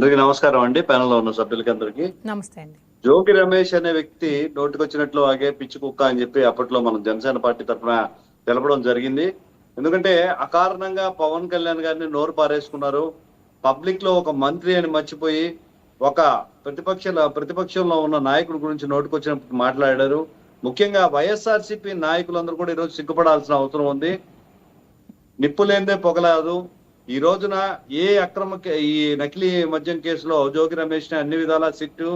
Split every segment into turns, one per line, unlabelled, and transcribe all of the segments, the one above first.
అందరికీ నమస్కారం అండి. ప్యానెల్లో ఉన్న సభ్యులకి అందరికీ
నమస్తే అండి.
జోగి రమేష్ అనే వ్యక్తి నోటికొచ్చినట్లు ఆగే పిచ్చి కుక్క అని చెప్పి అప్పట్లో మనం జనసేన పార్టీ తరఫున తెలపడం జరిగింది. ఎందుకంటే అకారణంగా పవన్ కళ్యాణ్ గారిని నోరు పారేసుకున్నారు. పబ్లిక్ లో ఒక మంత్రి అని మర్చిపోయి ఒక ప్రతిపక్షంలో ఉన్న నాయకుడి గురించి నోటికొచ్చినప్పుడు మాట్లాడారు. ముఖ్యంగా వైఎస్ఆర్సీపీ నాయకులందరూ కూడా ఈరోజు సిగ్గుపడాల్సిన అవసరం ఉంది. నిప్పు లేనిదే పొగలాదు. ఈ రోజున ఈ నకిలీ మద్యం కేసులో జోగి రమేష్ ని అన్ని విధాలా సిట్టు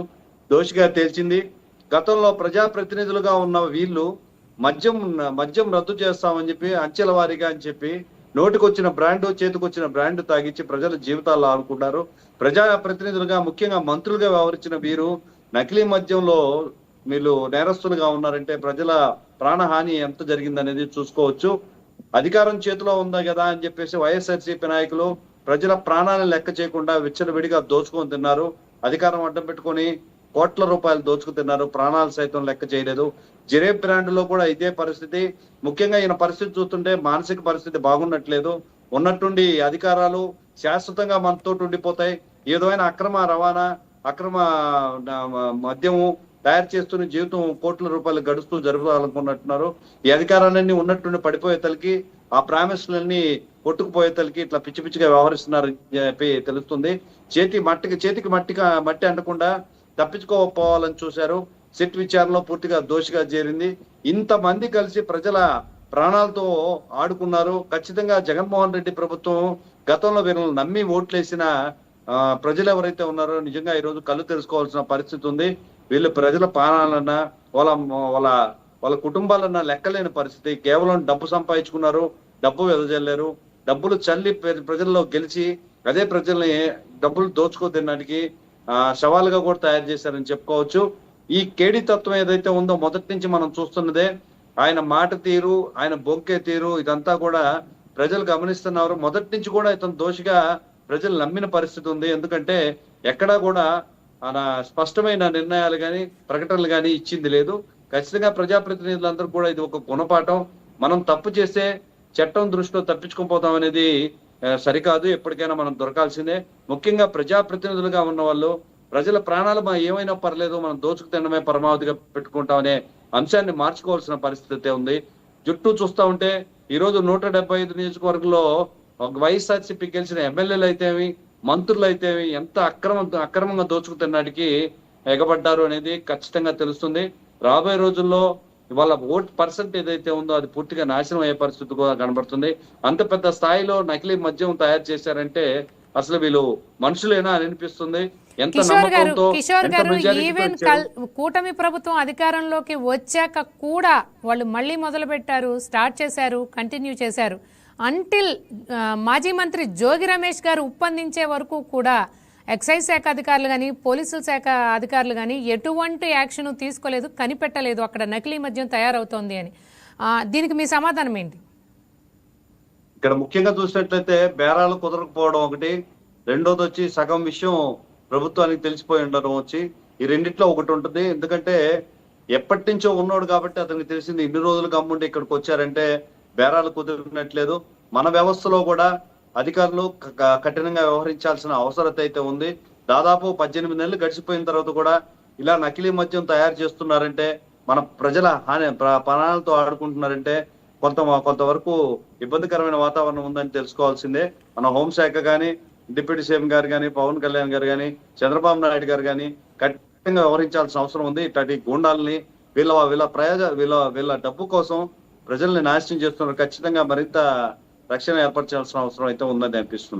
దోషిగా తేల్చింది. గతంలో ప్రజాప్రతినిధులుగా ఉన్న వీళ్ళు మద్యం రద్దు చేస్తామని చెప్పి అంచెల వారీగా అని చెప్పి నోటికొచ్చిన బ్రాండ్ చేతికొచ్చిన బ్రాండ్ తాగిచ్చి ప్రజల జీవితాల్లో ఆడుకుంటారు. ప్రజాప్రతినిధులుగా ముఖ్యంగా మంత్రులుగా వ్యవహరించిన వీరు నకిలీ మద్యంలో వీళ్ళు నేరస్తులుగా ఉన్నారంటే ప్రజల ప్రాణహాని ఎంత జరిగిందనేది చూసుకోవచ్చు. అధికారం చేతిలో ఉందా కదా అని చెప్పేసి వైఎస్ఆర్సీపీ నాయకులు ప్రజల ప్రాణాలను లెక్క చేయకుండా విచ్చలవిడిగా దోచుకొని తిన్నారు. అధికారం అడ్డం పెట్టుకొని కోట్ల రూపాయలు దోచుకు తిన్నారు. ప్రాణాలు సైతం లెక్క చేయలేదు. జిరేబ్ బ్రాండ్ లో కూడా ఇదే పరిస్థితి. ముఖ్యంగా ఈయన పరిస్థితి చూస్తుంటే మానసిక పరిస్థితి బాగున్నట్లేదు. ఉన్నట్టుండి అధికారాలు శాశ్వతంగా మనతో ఉండిపోతాయి. ఏదైనా అక్రమ రవాణా, అక్రమ మద్యము తయారు చేస్తున్న జీవితం కోట్ల రూపాయలు గడుస్తూ జరుపుకోవాలనుకున్నట్టున్నారు. ఈ అధికారాలన్నీ ఉన్నట్టుండి పడిపోయే తలకి, ఆ ప్రామిస్లన్నీ కొట్టుకుపోయే తలకి ఇట్లా పిచ్చి పిచ్చిగా వ్యవహరిస్తున్నారు చెప్పి తెలుస్తుంది. చేతికి మట్టి అంటకుండా తప్పించుకోపోవాలని చూశారు. సిట్ విచారణలో పూర్తిగా దోషిగా చేరింది. ఇంతమంది కలిసి ప్రజల ప్రాణాలతో ఆడుకున్నారు. ఖచ్చితంగా జగన్మోహన్ రెడ్డి ప్రభుత్వం గతంలో వీళ్ళని నమ్మి ఓట్లేసిన ప్రజలు ఎవరైతే ఉన్నారో నిజంగా ఈరోజు కళ్ళు తెలుసుకోవాల్సిన పరిస్థితి ఉంది. వీళ్ళు ప్రజల ప్రాణాలన్నా వాళ్ళ కుటుంబాలన్నా లెక్కలేని పరిస్థితి. కేవలం డబ్బు సంపాదించుకున్నారు, డబ్బు వెదజల్లారు. డబ్బులు చల్లి ప్రజల్లో గెలిచి అదే ప్రజల్ని డబ్బులు దోచుకో తినడానికి సవాలుగా కూడా తయారు చేశారని చెప్పుకోవచ్చు. ఈ కేడి తత్వం ఏదైతే ఉందో మొదటి నుంచి మనం చూస్తున్నదే. ఆయన మాట తీరు, ఆయన బొంకే తీరు ఇదంతా కూడా ప్రజలు గమనిస్తున్నారు. మొదటి నుంచి కూడా ఇతను దోషిగా ప్రజలు నమ్మిన పరిస్థితి ఉంది. ఎందుకంటే ఎక్కడా కూడా స్పష్టమైన నిర్ణయాలు కానీ ప్రకటనలు కానీ ఇచ్చింది లేదు. ఖచ్చితంగా ప్రజాప్రతినిధులందరూ కూడా ఇది ఒక గుణపాఠం. మనం తప్పు చేస్తే చట్టం దృష్టిలో తప్పించుకోపోతాం అనేది సరికాదు. ఎప్పటికైనా మనం దొరకాల్సిందే. ముఖ్యంగా ప్రజాప్రతినిధులుగా ఉన్న వాళ్ళు ప్రజల ప్రాణాలు ఏమైనా పర్లేదు, మనం దోచుకు తినడమే పరమావధిగా పెట్టుకుంటామనే అంశాన్ని మార్చుకోవాల్సిన పరిస్థితి ఉంది. జుట్టు చూస్తా ఉంటే ఈ రోజు 175 నియోజకవర్గంలో వైఎస్ఆర్సీపీ గెలిచిన ఎమ్మెల్యేలు అయితేవి, మంత్రులు అయితేవి ఎంత అక్రమంగా దోచుకుతున్నటికి ఎగబడ్డారు అనేది ఖచ్చితంగా తెలుస్తుంది. రాబోయే రోజుల్లో వాళ్ళ ఓట్ పర్సెంట్ ఏదైతే ఉందో అది పూర్తిగా నాశనం అయ్యే పరిస్థితి కూడా కనబడుతుంది. అంత పెద్ద స్థాయిలో నకిలీ మద్యం తయారు చేశారంటే అసలు వీళ్ళు మనుషులేనా అని అనిపిస్తుంది.
కిషోర్ గారు ఈవెన్ కూటమి ప్రభుత్వం అధికారంలోకి వచ్చాక కూడా వాళ్ళు మళ్ళీ మొదలు పెట్టారు, స్టార్ట్ చేశారు, కంటిన్యూ చేశారు. అంటిల్ మాజీ మంత్రి జోగి రమేష్ గారు ఉప్పందించే వరకు కూడా ఎక్సైజ్ శాఖ అధికారులు కానీ, పోలీసుల శాఖ అధికారులు కానీ ఎటువంటి యాక్షన్ తీసుకోలేదు, కనిపెట్టలేదు అక్కడ నకిలీ మద్యం తయారవుతోంది అని. దీనికి మీ సమాధానం ఏంటి?
ఇక్కడ ముఖ్యంగా చూసినట్లయితే బేరాలు కుదరకపోవడం ఒకటి, రెండోది వచ్చి సగం విషయం ప్రభుత్వానికి తెలిసిపోయి ఉండడం వచ్చి, ఈ రెండిట్లో ఒకటి ఉంటుంది. ఎందుకంటే ఎప్పటి నుంచో ఉన్నాడు కాబట్టి అతనికి తెలిసింది. ఇన్ని రోజులు గమ్ముండి ఇక్కడికి వచ్చారంటే బేరాలు కుదిరినట్లేదు. మన వ్యవస్థలో కూడా అధికారులు కఠినంగా వ్యవహరించాల్సిన అవసరత అయితే ఉంది. దాదాపు 18 నెలలు గడిచిపోయిన తర్వాత కూడా ఇలా నకిలీ మద్యం తయారు చేస్తున్నారంటే, మన ప్రజల ప్రాణాలతో ఆడుకుంటున్నారంటే కొంతవరకు ఇబ్బందికరమైన వాతావరణం ఉందని తెలుసుకోవాల్సిందే. మన హోంశాఖ కానీ, డిప్యూటీ సీఎం గారు కానీ, పవన్ కళ్యాణ్ గారు కానీ, చంద్రబాబు నాయుడు గారు కానీ కఠినంగా వ్యవహరించాల్సిన అవసరం ఉంది. ఇట్లాంటి గూండాలని వీళ్ళ డబ్బు కోసం ప్రజల్ని నాశనం చేస్తున్నారు. ఖచ్చితంగా మరింత రక్షణ ఏర్పరచాల్సిన అవసరం అయితే ఉందని అనిపిస్తుంది.